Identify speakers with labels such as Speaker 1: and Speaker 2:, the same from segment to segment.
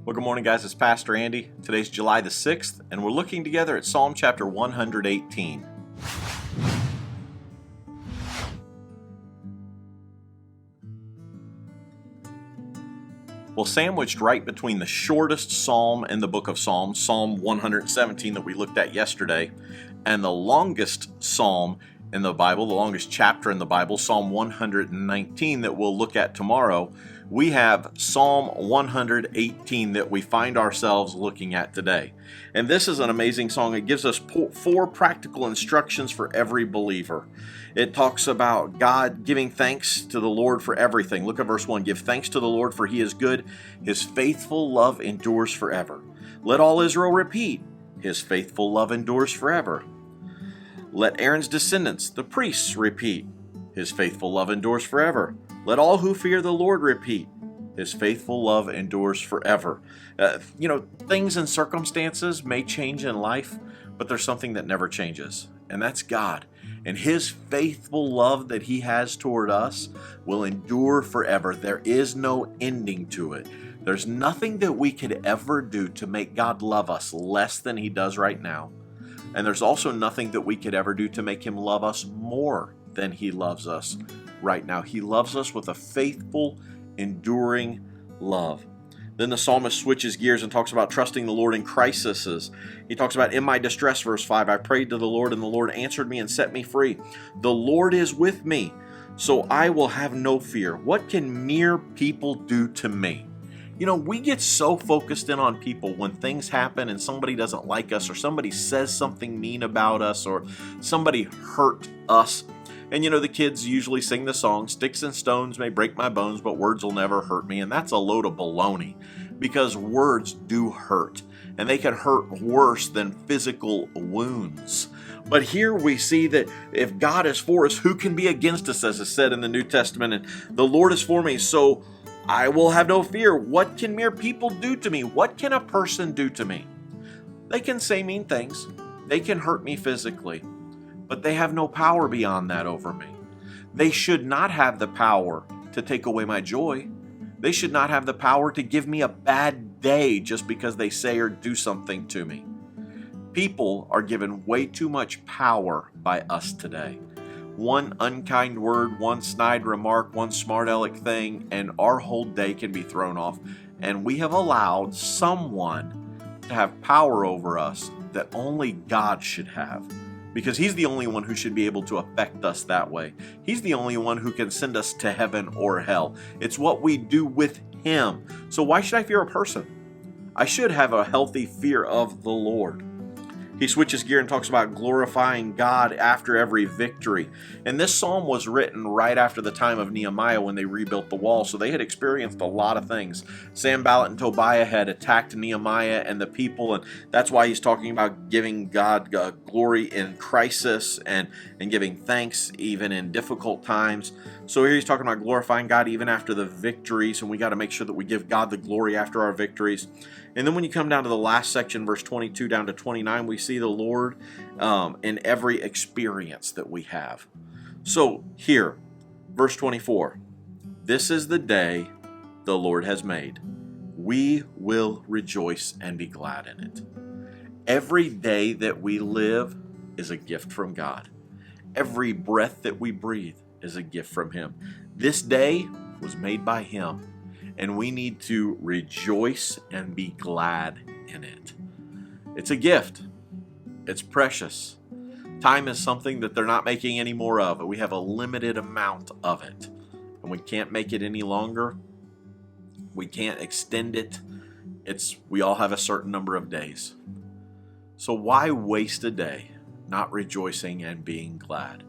Speaker 1: Well, good morning, guys. It's Pastor Andy. Today's July the 6th, and we're looking together at Psalm chapter 118. Well, sandwiched right between the shortest psalm in the book of Psalms, Psalm 117 that we looked at yesterday, and the longest psalm in the Bible, the longest chapter in the Bible, Psalm 119 that we'll look at tomorrow, we have Psalm 118 that we find ourselves looking at today. And this is an amazing song. It gives us four practical instructions for every believer. It talks about God giving thanks to the Lord for everything. Look at verse 1. Give thanks to the Lord, for he is good. His faithful love endures forever. Let all Israel repeat, his faithful love endures forever. Let Aaron's descendants, the priests, repeat, his faithful love endures forever. Let all who fear the Lord repeat, his faithful love endures forever. Things and circumstances may change in life, but there's something that never changes, and that's God. And his faithful love that he has toward us will endure forever. There is no ending to it. There's nothing that we could ever do to make God love us less than he does right now. And there's also nothing that we could ever do to make him love us more than he loves us right now. He loves us with a faithful, enduring love. Then the psalmist switches gears and talks about trusting the Lord in crises. He talks about, in my distress, verse 5, I prayed to the Lord, and the Lord answered me and set me free. The Lord is with me, so I will have no fear. What can mere people do to me? We get so focused in on people when things happen and somebody doesn't like us, or somebody says something mean about us, or somebody hurt us. And the kids usually sing the song, sticks and stones may break my bones, but words will never hurt me. And that's a load of baloney, because words do hurt, and they can hurt worse than physical wounds. But here we see that if God is for us, who can be against us, as is said in the New Testament? And the Lord is for me, so I will have no fear. What can mere people do to me? What can a person do to me? They can say mean things. They can hurt me physically, but they have no power beyond that over me. They should not have the power to take away my joy. They should not have the power to give me a bad day just because they say or do something to me. People are given way too much power by us today. One unkind word, one snide remark, one smart aleck thing, and our whole day can be thrown off. And we have allowed someone to have power over us that only God should have, because he's the only one who should be able to affect us that way. He's the only one who can send us to heaven or hell. It's what we do with him. So why should I fear a person? I should have a healthy fear of the Lord. He switches gear and talks about glorifying God after every victory. And this psalm was written right after the time of Nehemiah when they rebuilt the wall. So they had experienced a lot of things. Sanballat and Tobiah had attacked Nehemiah and the people, and that's why he's talking about giving God glory in crisis and giving thanks even in difficult times. So here he's talking about glorifying God even after the victories, and we got to make sure that we give God the glory after our victories. And then when you come down to the last section, verse 22 down to 29, we see the Lord in every experience that we have. So here, verse 24, this is the day the Lord has made. We will rejoice and be glad in it. Every day that we live is a gift from God. Every breath that we breathe is a gift from him. This day was made by him, and we need to rejoice and be glad in it. It's a gift. It's precious. Time is something that they're not making any more of. We have a limited amount of it, and we can't make it any longer. We can't extend it. We all have a certain number of days. So why waste a day not rejoicing and being glad?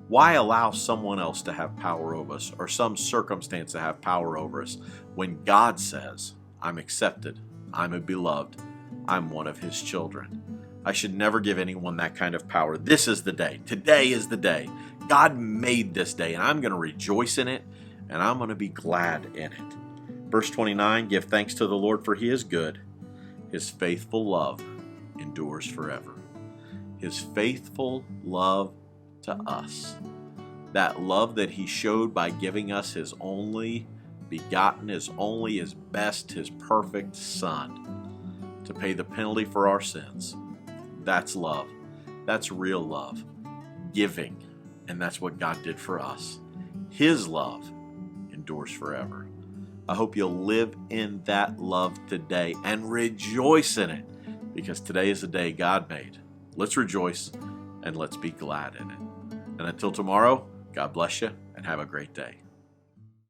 Speaker 1: Why allow someone else to have power over us, or some circumstance to have power over us, when God says, I'm accepted, I'm a beloved, I'm one of his children? I should never give anyone that kind of power. This is the day. Today is the day. God made this day, and I'm going to rejoice in it, and I'm going to be glad in it. Verse 29, give thanks to the Lord, for he is good. His faithful love endures forever. His faithful love to us. That love that he showed by giving us his only begotten His only, His best, His perfect Son to pay the penalty for our sins. That's love. That's real love. Giving. And that's what God did for us. His love endures forever. I hope you'll live in that love today and rejoice in it, because today is the day God made. Let's rejoice and let's be glad in it. And until tomorrow, God bless you and have a great day.